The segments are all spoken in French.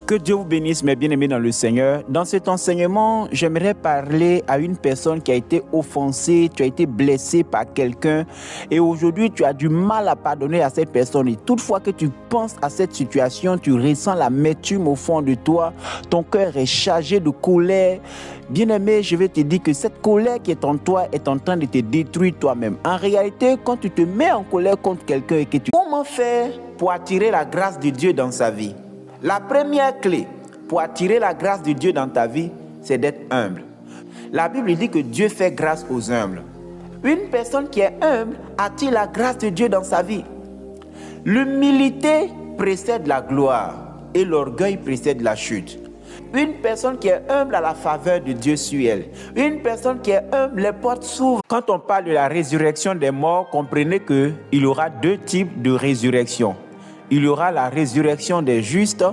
Que Dieu vous bénisse, mes bien-aimés dans le Seigneur. Dans cet enseignement, j'aimerais parler à une personne qui a été offensée, tu as été blessé par quelqu'un et aujourd'hui tu as du mal à pardonner à cette personne. Et toutefois que tu penses à cette situation, tu ressens l'amertume au fond de toi, ton cœur est chargé de colère. Bien-aimé, je vais te dire que cette colère qui est en toi est en train de te détruire toi-même. En réalité, quand tu te mets en colère contre quelqu'un et que tu... Comment faire pour attirer la grâce de Dieu dans sa vie? La première clé pour attirer la grâce de Dieu dans ta vie, c'est d'être humble. La Bible dit que Dieu fait grâce aux humbles. Une personne qui est humble attire la grâce de Dieu dans sa vie. L'humilité précède la gloire et l'orgueil précède la chute. Une personne qui est humble a la faveur de Dieu sur elle. Une personne qui est humble, les portes s'ouvrent. Quand on parle de la résurrection des morts, comprenez qu'il y aura deux types de résurrection. Il y aura la résurrection des justes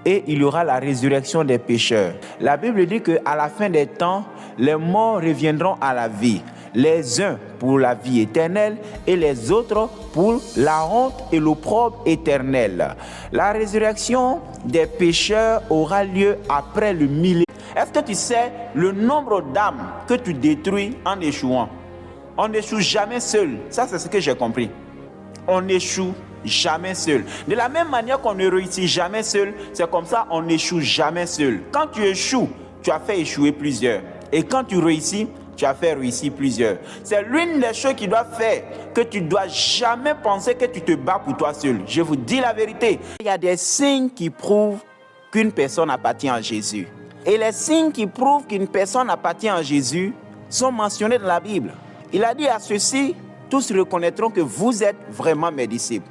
et il y aura la résurrection des pécheurs. La Bible dit qu'à la fin des temps, les morts reviendront à la vie. Les uns pour la vie éternelle et les autres pour la honte et l'opprobre éternel. La résurrection des pécheurs aura lieu après le millénaire. Est-ce que tu sais le nombre d'âmes que tu détruis en échouant? On n'échoue jamais seul. Ça, c'est ce que j'ai compris. On échoue jamais seul. De la même manière qu'on ne réussit jamais seul, c'est comme ça on n'échoue jamais seul. Quand tu échoues, tu as fait échouer plusieurs. Et quand tu réussis, tu as fait réussir plusieurs. C'est l'une des choses qui doit faire que tu ne dois jamais penser que tu te bats pour toi seul. Je vous dis la vérité. Il y a des signes qui prouvent qu'une personne appartient à Jésus. Et les signes qui prouvent qu'une personne appartient à Jésus sont mentionnés dans la Bible. Il a dit à ceux-ci, tous reconnaîtront que vous êtes vraiment mes disciples.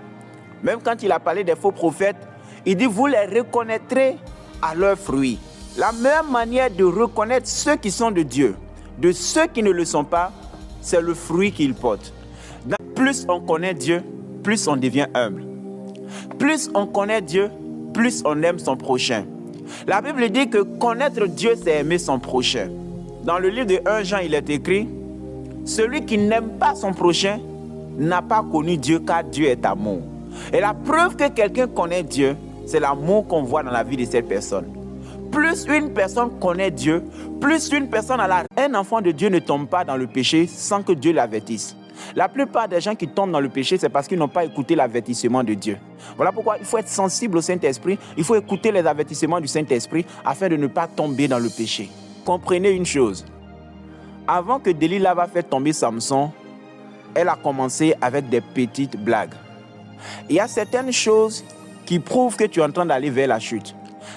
Même quand il a parlé des faux prophètes, il dit vous les reconnaîtrez à leurs fruits. La meilleure manière de reconnaître ceux qui sont de Dieu, de ceux qui ne le sont pas, c'est le fruit qu'ils portent. Plus on connaît Dieu, plus on devient humble. Plus on connaît Dieu, plus on aime son prochain. La Bible dit que connaître Dieu, c'est aimer son prochain. Dans le livre de 1 Jean, il est écrit, celui qui n'aime pas son prochain n'a pas connu Dieu, car Dieu est amour. Et la preuve que quelqu'un connaît Dieu, c'est l'amour qu'on voit dans la vie de cette personne. Plus une personne connaît Dieu, plus une personne a la... Un enfant de Dieu ne tombe pas dans le péché sans que Dieu l'avertisse. La plupart des gens qui tombent dans le péché, c'est parce qu'ils n'ont pas écouté l'avertissement de Dieu. Voilà pourquoi il faut être sensible au Saint-Esprit, il faut écouter les avertissements du Saint-Esprit afin de ne pas tomber dans le péché. Comprenez une chose, avant que Delilah va faire tomber Samson, elle a commencé avec des petites blagues. Il y a certaines choses qui prouvent que tu es en train d'aller vers la chute.